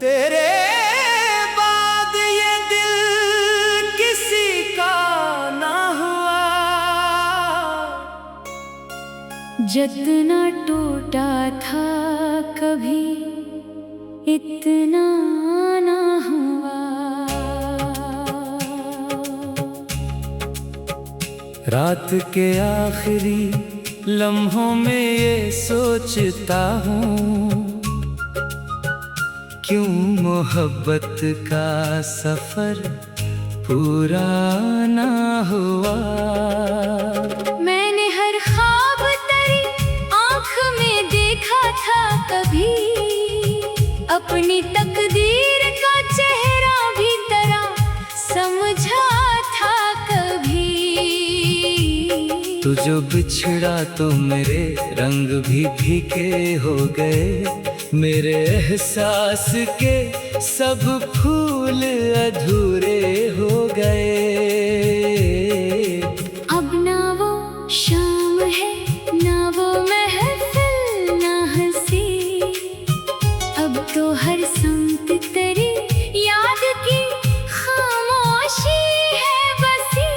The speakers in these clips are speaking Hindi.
तेरे बाद ये दिल किसी का ना हुआ, जितना टूटा था कभी इतना ना हुआ। रात के आखिरी लम्हों में ये सोचता हूँ, क्यों मोहब्बत का सफर पूरा ना हुआ। मैंने हर ख्वाब तेरी आँख में देखा था कभी, अपनी तकदीर का चेहरा भी तेरा समझा था कभी। तू जो बिछड़ा तो मेरे रंग भी फीके हो गए, मेरे एहसास के सब फूल अधूरे हो गए। अब ना वो शाम है ना वो महफिल ना हंसी, अब तो हर संत तेरी याद की खामोशी है बसी।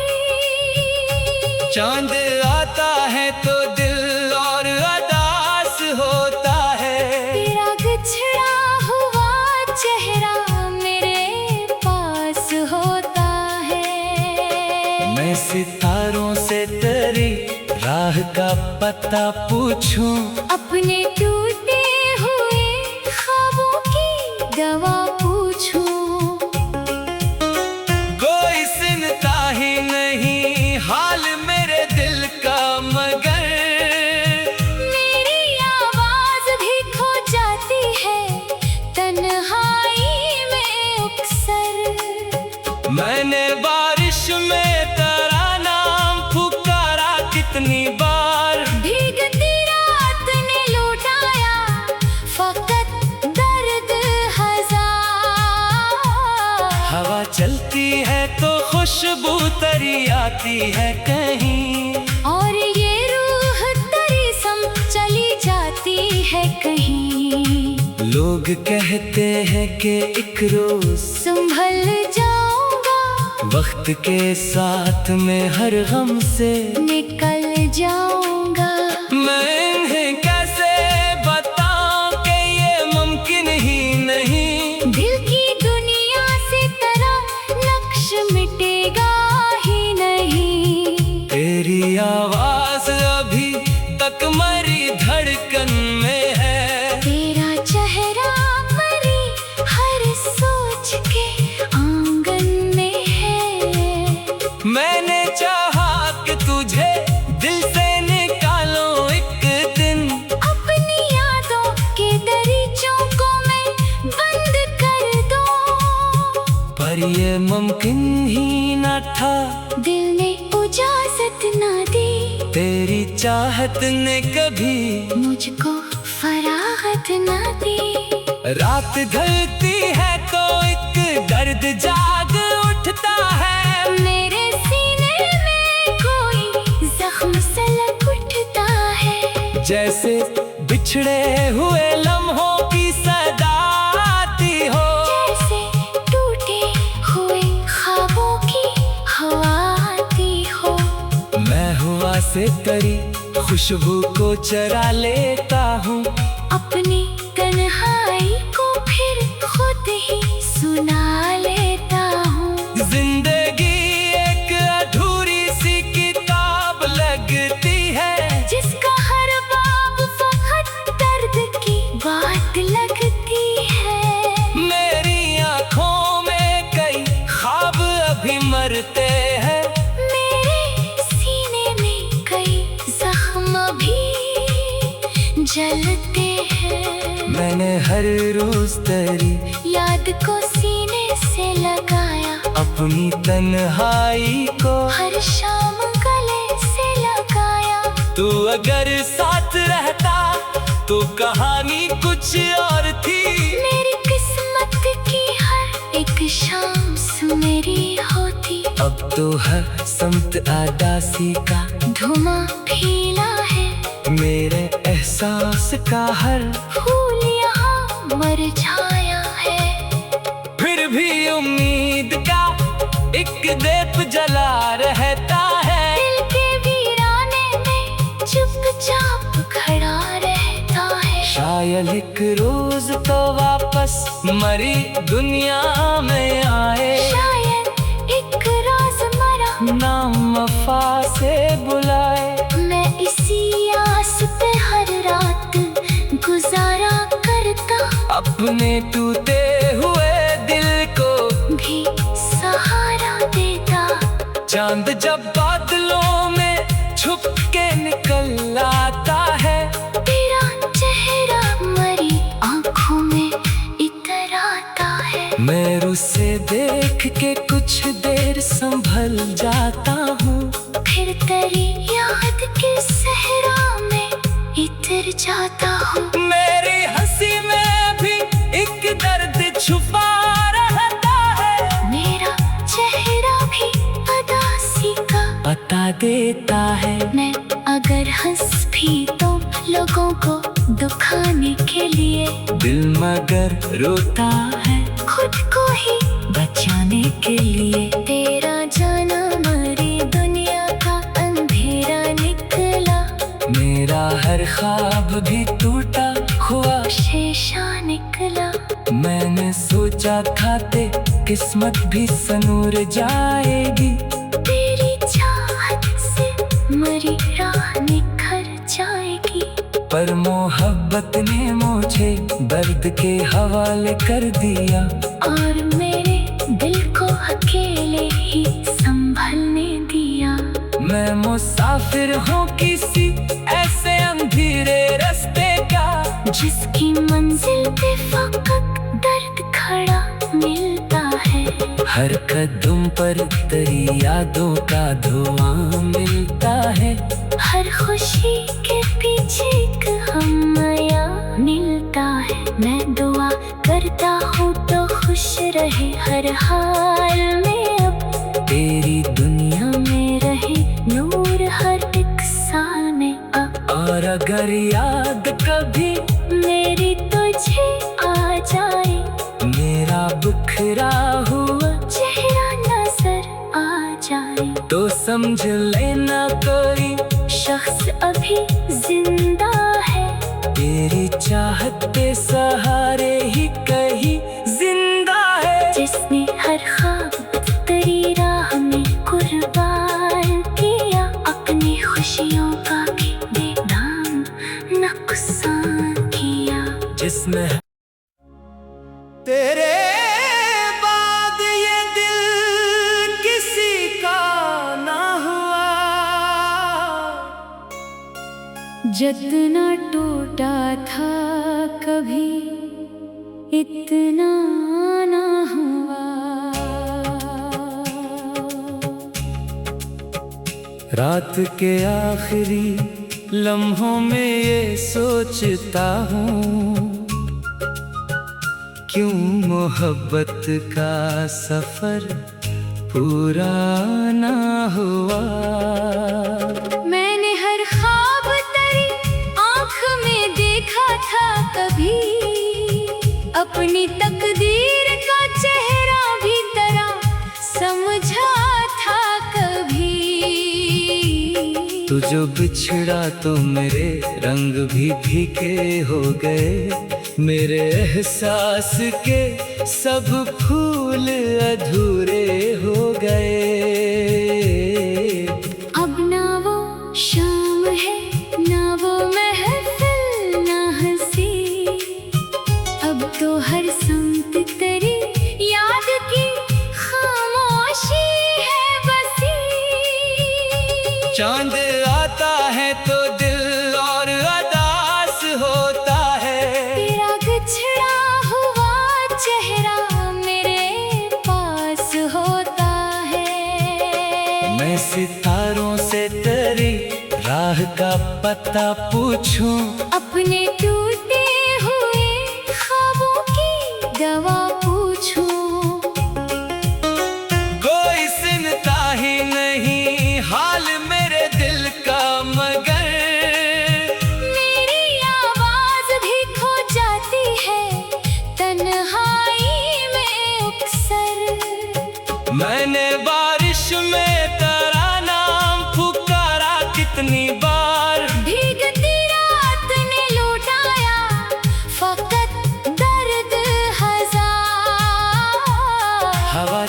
चांद आता है तो दिल और अदास होता है, तेरा बिछड़ा हुआ चेहरा मेरे पास होता है। मैं सितारों से तेरी राह का पता पूछूं, अपने टूटे हुए ख्वाबों की दवा पूछूं। कोई सुनता ही नहीं हाल मेरे दिल का, मगर मेरी आवाज भी खो जाती है तन्हाई में अक्सर। मैंने बारिश में तेरा नाम पुकारा कितनी बार, भीगती रात ने लौटाया फकत दर्द हजार। हवा चलती है तो खुशबू तेरी आती है कहीं, और ये रूह तेरी सम चली जाती है कहीं। लोग कहते हैं कि एक रोज संभल जाऊंगा, वक्त के साथ में हर गम से निकल जाऊंगा। मैं इन्हें कैसे बताऊं कि ये मुमकिन ही नहीं। दिल की दुनिया से तेरा नक्श मिटेगा ही नहीं। तेरी आवाज अभी तक मरी धड़कन में है, तेरा चेहरा मरी हर सोच के आंगन में है। मैंने चाहा कि तुझे दिल से निकालो एक दिन, अपनी यादों के दरीचों को मैं बंद कर दूं। पर ये मुमकिन ही न था, दिल ने इजाजत ना दी, तेरी चाहत ने कभी मुझको फरागत ना दी। रात ढलती है तो एक दर्द जाग उठता है, मेरे सीने में कोई जख्म सलग उठता है। जैसे बिछड़े हुए लम्हों की सदा आती हो, जैसे टूटे हुए ख्वाबों की हवा आती हो। मैं हवा से तेरी खुशबू को चरा लेता हूँ, अपनी तन्हाई को फिर खुद ही सुना लेता हूँ। जिंदगी एक अधूरी सी किताब लगती है, जिसका हर बाब फकत दर्द की बात लगती है। मेरी आँखों में कई ख्वाब अभी मरते हैं, मेरे सीने में कई जख्म भी जलते हैं। मैंने हर रोज तेरी याद को सीने से लगाया, अपनी तन्हाई को हर शाम गले से लगाया। तू अगर साथ रहता तो कहानी कुछ और थी। मेरी किस्मत की हर एक शाम सुनहरी होती, अब तो हर समत आदासी का धुआं फैला है। मेरे एहसास का हर फूल यहाँ मर जाया है। एक दीप जला रहता है। दिल के वीराने में चुपचाप खड़ा रहता है। शायद एक रोज तो वापस मरी दुनिया में आए। शायद एक रोज मरा नाम वफा से बुलाए। मैं इसी आस पे हर रात गुजारा करता, अपने टूटे हुए दिल को भी सहारा देता। चांद जब बादलों में छुप के निकल आता है। तेरा चेहरा मरी आंखों में इतर आता है। मैं उसे देख के कुछ देर संभल जाता हूँ। फिर तेरी याद के सहरा में इतर जाता हूँ। मेरी हंसी में भी एक दर्द छुपा रहता है। मेरा चेहरा भी उदासी का बता देता है। मैं अगर हंस भी तो लोगों को दुखाने के लिए, दिल मगर रोता है खुद को ही बचाने के लिए। तेरा जाना मरी दुनिया का अंधेरा निकला। मेरा हर ख्वाब भी टूटा हुआ शीशा निकला। मैंने सोचा था ते किस्मत भी संूर जाएगी। तेरी चाहत से मरी राह निखर जाएगी। पर मोहब्बत ने मुझे दर्द के हवाले कर दिया। और मेरे दिल को अकेले ही संभलने दिया। मैं मुसाफिर हूँ किसी ऐसे अंधेरे रास्ते का, जिसकी मंजिल पे फकत दर्द खड़ा मिलता है। हर कदम पर तेरी यादों का धुआं मिलता है। हर खुशी के पीछे एक हमया मिलता है। मैं दुआ करता हूँ तो खुश रहे हर हाल में। अब तेरी दुनिया में रहे नूर हर एक साल में। अब और अगर याद कभी मेरी तुझे आ जाए, मेरा बिखरा हुआ चेहरा नजर आ जाए, तो समझ लेना कोई शख्स अभी जिंदा है। तेरी चाहत के सहारे ही कहीं जिंदा है। जिसने हर ख्वाब तेरी राह में कुर्बान किया। अपनी खुशियों का भी बेदाम नुकसान किया। जिसमें तेरे बाद ये दिल किसी का ना हुआ। जितना टूटा था कभी इतना ना हुआ। रात के आखिरी लम्हों में ये सोचता हूँ, क्यों मोहब्बत का सफर पूरा ना हुआ। मैंने हर ख्वाब तेरी आँख में देखा था कभी। अपनी तकदीर का चेहरा भी तेरा समझा था कभी। तू जो बिछड़ा तो मेरे रंग भी फीके हो गए। मेरे एहसास के सब फूल अधूरे हो गए। अब ना वो शाम है ना वो महफिल ना हंसी। अब तो हर संत तेरी याद की खामोशी है बसी। चांद आता है तो दिल और अदास होता है। तेरा बिछड़ा हुआ चेहरा मेरे पास होता है। मैं सितारों से तेरी राह का पता पूछूं। अपने टूटे हुए ख्वाबों की दवा पूछूं। कोई सुनता ही नहीं हाल मेरे दिल का मगर। मेरी आवाज भी खो जाती है तन्हाई में अक्सर। मैंने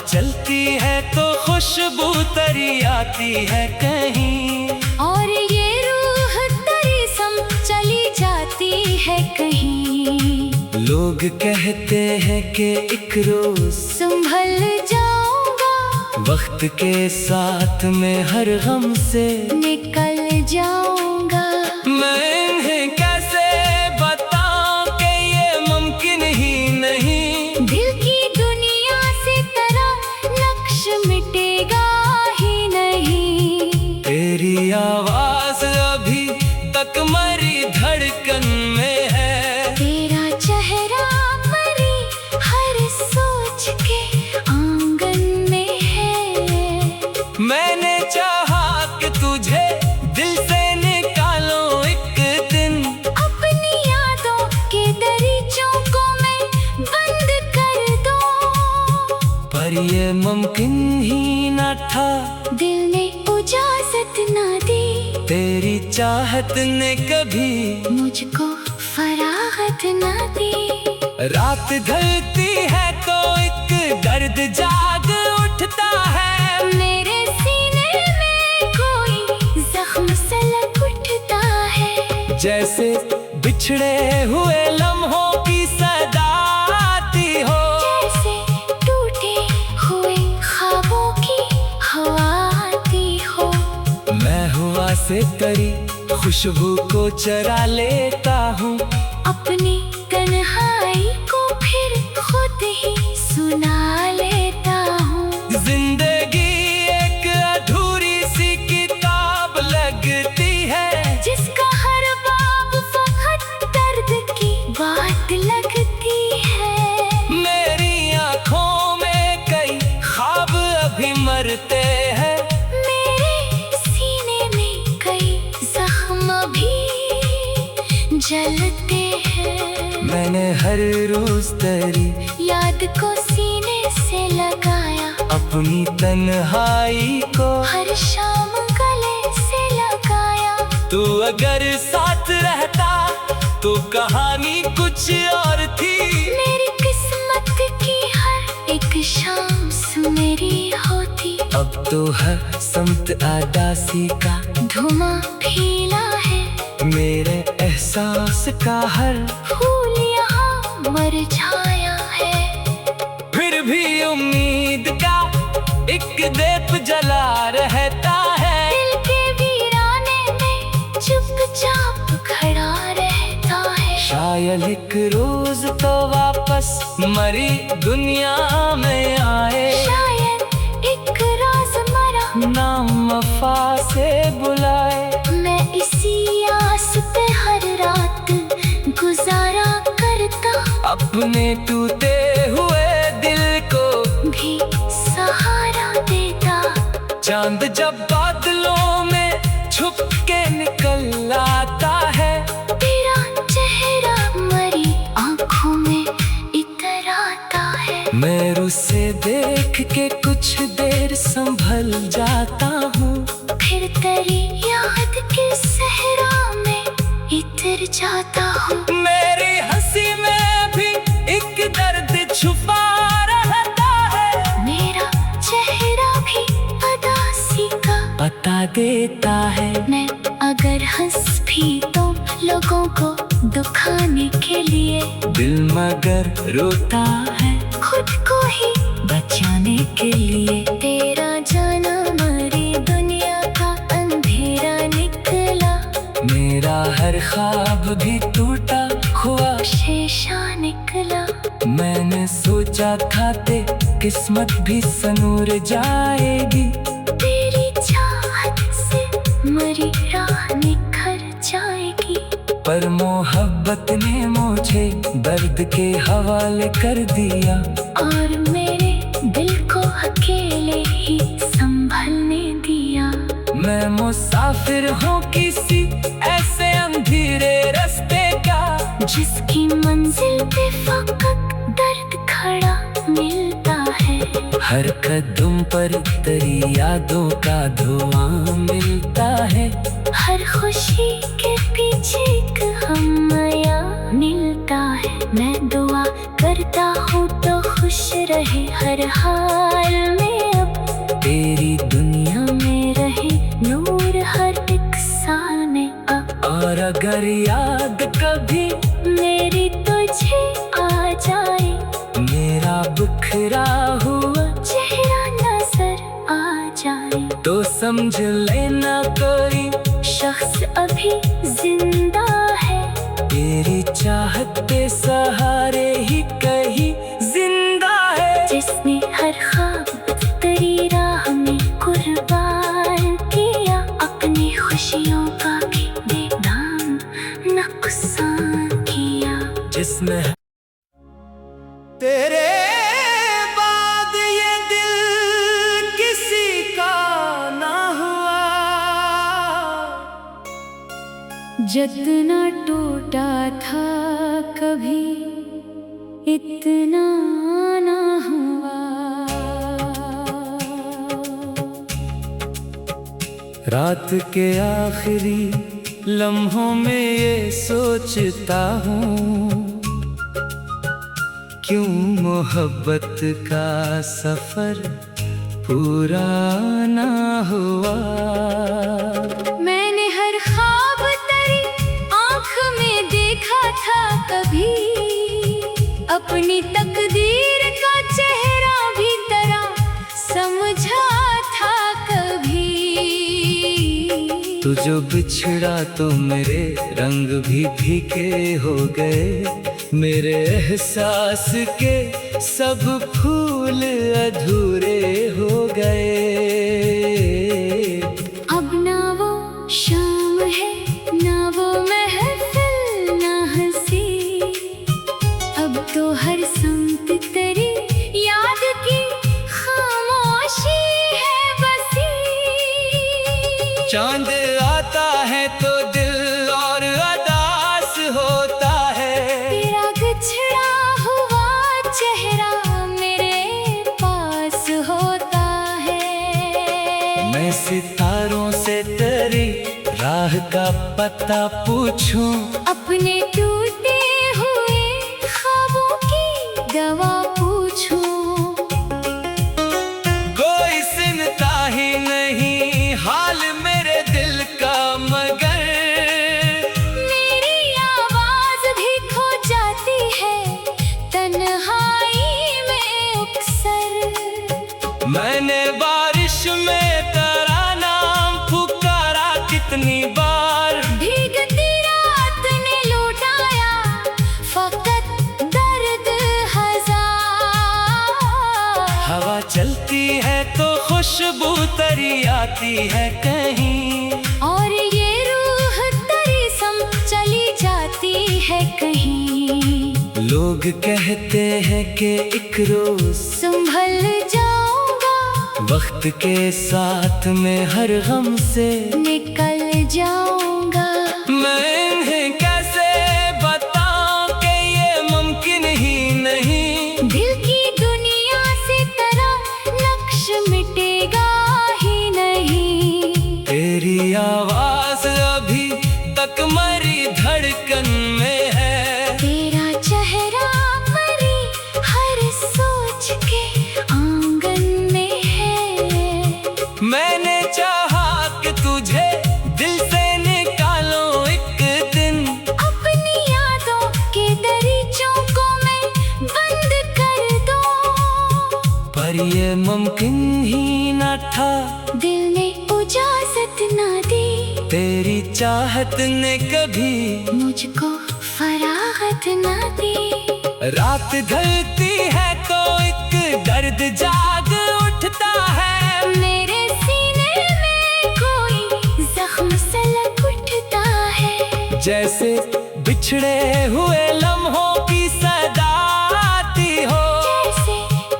चलती है तो खुशबू तरी आती है कहीं, और ये रूह तरी सम चली जाती है कहीं। लोग कहते हैं कि एक रोज संभल जाऊंगा, वक्त के साथ में हर गम से निकल जाऊंगा। मैं इन्हें कैसे बताऊं कि ये मुमकिन ही नहीं। दिल की दुनिया से तरह नक्श मिटेगा ही नहीं। तेरी आवाज अभी तक मरी धड़कन में है, तेरा चेहरा मरी हर सोच के आंगन में है। मैंने चाहा कि तुझे दिल से निकालो एक दिन, अपनी यादों के दरीचों को मैं बंद कर दूं। पर ये मुमकिन ही न था, दिल ने इजाजत ना दी। तेरी चाहत ने कभी मुझको फरागत ना दी। रात ढलती है तो एक दर्द जाग उठता है, मेरे सीने में कोई जख्म सलग उठता है। जैसे बिछड़े हुए लम्हों की सदा आती हो, जैसे टूटे हुए ख्वाबों की हवा आती हो। मैं हवा से तरी खुशबू को चरा लेता हूँ, अपनी तन्हाई को फिर खुद ही सुना लेता हूँ। जिंदगी एक अधूरी सी किताब लगती है, जिसका हर बाब फकत दर्द की बात लगती है। मेरी आँखों में कई ख्वाब अभी मरते हैं, मेरे सीने में कई जख्म भी जलते हैं। मैंने हर रोज तेरी याद को सीने से लगाया, अपनी तन्हाई को हर शाम गले से लगाया। तू अगर साथ रहता तो कहानी कुछ और थी। मेरी किस्मत की हर एक शाम सुनहरी होती। अब तो हर समत आदासी का धुआं फैला है, मेरे एहसास का हर फूल यहाँ मुरझाया है। फिर भी उम्मीद का एक दीप जला रहता है, दिल के वीराने में चुपचाप खड़ा रहता है। शायद एक रोज तो वापस मरी दुनिया में आए, शायद एक राज मरा नाम वफा से बुलाए। मैं इसी आस पे हर रात गुजारा करता, अपने टूटे हुए दिल को भी सहारा देता। चांद जब बादलों में छुप के निकल आता है, तेरा चेहरा मरी आंखों में इतर आता है। मैं उसे देख के कुछ देर संभल जाता हूँ, फिर तेरी याद के सहरा में इतर जाता हूँ। मेरी हंसी में भी एक दर्द छुपा रहता है, मेरा चेहरा भी उदासी का बता देता है। मैं अगर हंस भी तो लोगों को दुखाने के लिए, दिल मगर रोता है खुद को ही बचाने के लिए। तेरा जाना मरी दुनिया का अंधेरा निकला, मेरा हर ख्वाब भी टूटा हुआ शीशा निकला। मैंने सोचा था ते किस्मत भी संूर जाएगी, तेरी चाहत से मरी राह निखर जाएगी। पर मोहब्बत ने मुझे दर्द के हवाले कर दिया, और मेरे दिल को अकेले ही संभलने दिया। मैं मुसाफिर हूँ किसी ऐसे अंधेरे रास्ते का, जिसकी मंजिल पे फकत दर्द खड़ा मिलता है। हर कदम पर तेरी यादों का धुआं मिलता है, हर खुशी के पीछे एक हम मिलता है। मैं दुआ करता हूँ तो खुश रहे हर हाल में। अब तेरी दुनिया में रहे नूर हर एक साल में। अब और अगर याद कभी मेरी तुझे आ जाए, मेरा बिखरा हुआ चेहरा नजर आ जाए, तो समझ लेना कोई शख्स अभी जिंदा है। तेरी चाहत के सहारे ही कहीं जिंदा है। जिसने हर ख्वाब तेरी राह में कुर्बान किया, अपनी खुशियों का भी बेदाम नुकसान किया। जिसमें तेरे बाद ये दिल किसी का ना हुआ, जितना टूटा था कभी इतना ना हुआ। रात के आखिरी लम्हों में ये सोचता हूँ, क्यों मोहब्बत का सफर पूरा ना हुआ। मैंने हर ख्वाब तेरी आँख में देखा था कभी, अपनी तकदीर का चेहरा भी तेरा समझा था कभी। तू जो बिछड़ा तो मेरे रंग भी फीके हो गए, मेरे एहसास के सब फूल अधूरे हो गए। अब ना वो शाम है ना वो महफिल ना हंसी, अब तो हर समत तेरी याद की खामोशी है बसी। चांद आता है तो दिल और अदास होता है, तेरा बिछड़ा हुआ चेहरा मेरे पास होता है। मैं सितारों से तेरी राह का पता पूछूं, अपने टूटे हुए ख्वाबों की दवा पूछूं। कोई सुनता ही नहीं हाल मेरे दिल का, मगर मेरी आवाज भी खो जाती है तन्हाई में अक्सर। मैंने बारिश में तेरा नाम पुकारा कितनी बार, भीगती रात ने लौटाया फकत दर्द हजार। हवा चलती है तो खुशबू तरी आती है कहीं, और ये रूह तेरी सम चली जाती है कहीं। लोग कहते हैं कि एक रोज संभल जाऊंगा, वक्त के साथ में हर गम से निकल जाऊंगा। मैं इन्हें कैसे बताऊं कि ये मुमकिन ही नहीं। दिल की दुनिया से तेरा नक्श मिटेगा ही नहीं। तेरी आवाज अभी तक मरी धड़कन में है, तेरा चेहरा मरी हर सोच के आंगन में है। मैंने चाहा कि तुझे दिल से निकालो एक दिन, अपनी यादों के दरीचों को मैं बंद कर दूं, पर ये मुमकिन ही न था। दिल ने इजाजत ना दी, तेरी चाहत ने कभी मुझको फरागत ना दी। रात ढलती है तो एक दर्द जाग उठता है, मेरे सीने में कोई जख्म सलग उठता है। जैसे बिछड़े हुए लम्हों की सदा आती हो, जैसे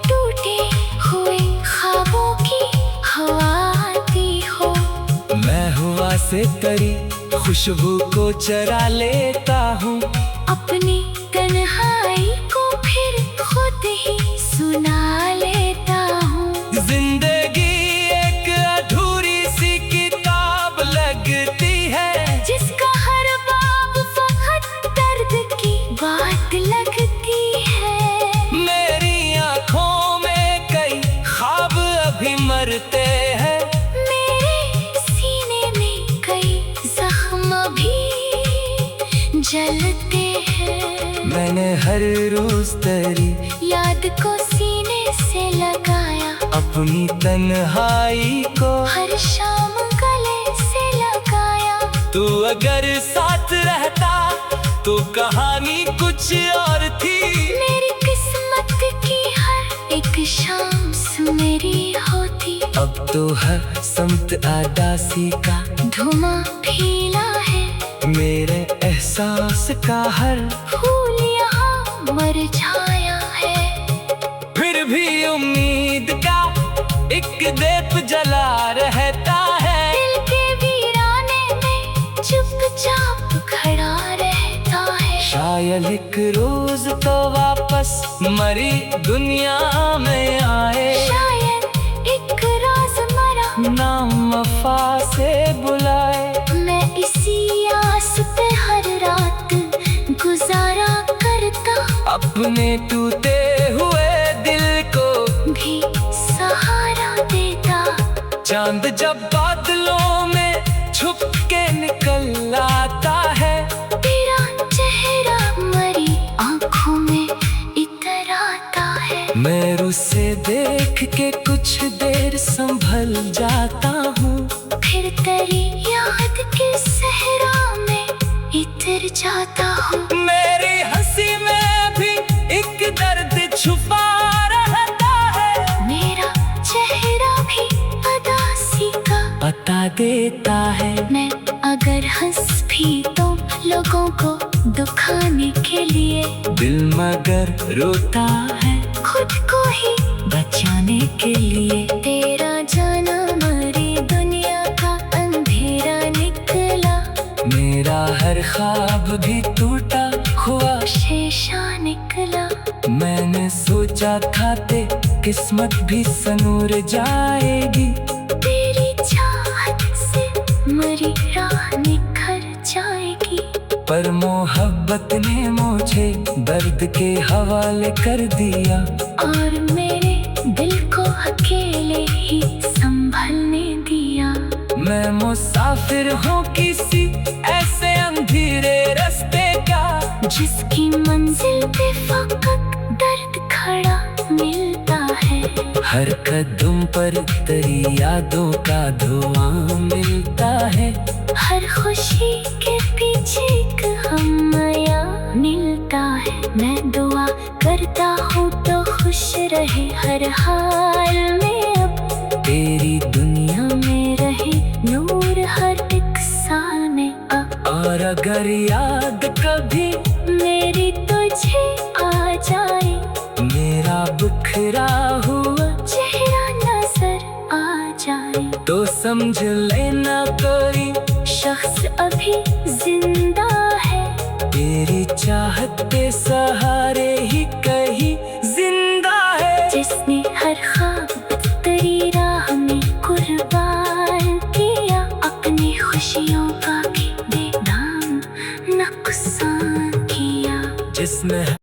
टूटे हुए ख्वाबों की हवा आती हो। मैं हवा से तेरी खुशबू को चरा लेता हूँ, अपनी तन्हाई को फिर खुद ही सुना लेता हूँ। जिंदगी एक अधूरी सी किताब लगती है, जिसका हर बाब फकत दर्द की बात लगती मैंने हर रोज तेरी याद को सीने से लगाया, अपनी तन्हाई को हर शाम गले से लगाया। तू अगर साथ रहता तो कहानी कुछ और थी। मेरी किस्मत की हर एक शाम मेरी होती। अब तो हर समत आदासी का धुआं फैला है, मेरे एहसास का हर फूल यहाँ मरझाया है। फिर भी उम्मीद का एक दीप जला रहता है। दिल के वीराने में चुपचाप खड़ा रहता है। शायद एक रोज तो वापस मरी दुनिया में आए। शायद एक रोज मरा नाम वफा से बुलाए। मैं इसी आस पे हर रात गुजारा करता, अपने टूटे हुए दिल को भी सहारा देता। चांद जब बादलों में छुप के निकल आता है। तेरा चेहरा मरी आंखों में इतर आता है। मैं उसे देख के कुछ देर संभल जाता हूँ। फिर तेरी याद के सहरा में इतर जाता हूँ। मेरी हंसी में भी एक दर्द छुपा रहता है। मेरा चेहरा भी उदासी का बता देता है। मैं अगर हंस भी तो लोगों को दुखाने के लिए, दिल मगर रोता है खुद को ही बचाने के लिए। तेरा जाना मरी दुनिया का अंधेरा निकला, मेरा हर ख्वाब भी टूटा हुआ शीशा निकला। मैंने सोचा था ते किस्मत भी संूर जाएगी। तेरी चाहत से मरी राह निखर जाएगी। पर मोहब्बत ने मुझे दर्द के हवाले कर दिया। और मेरे दिल को अकेले ही संभलने दिया। मैं मुसाफिर हूँ किसी ऐसे अंधेरे रास्ते का, जिसकी मंजिल पे फकत दर्द खड़ा मिलता है। हर कदम पर तेरी यादों का धुआं मिलता है। हर खुशी के पीछे एक हमया मिलता है। मैं दुआ करता हूँ तो खुश रहे हर हाल में। अब तेरी दुनिया में रहे नूर हर एक साल में। अब और अगर याद कभी मेरी तुझे आ जाए, मेरा बिखरा हुआ चेहरा नजर आ जाए, तो समझ लेना कोई शख्स अभी जिंदा है। तेरी चाहत के सहारे ही कहीं जिंदा है। जिसने हर ख्वाब तेरी राह में कुर्बान किया, अपनी खुशियों का भी बेदाम नुकसान किया। जिसमें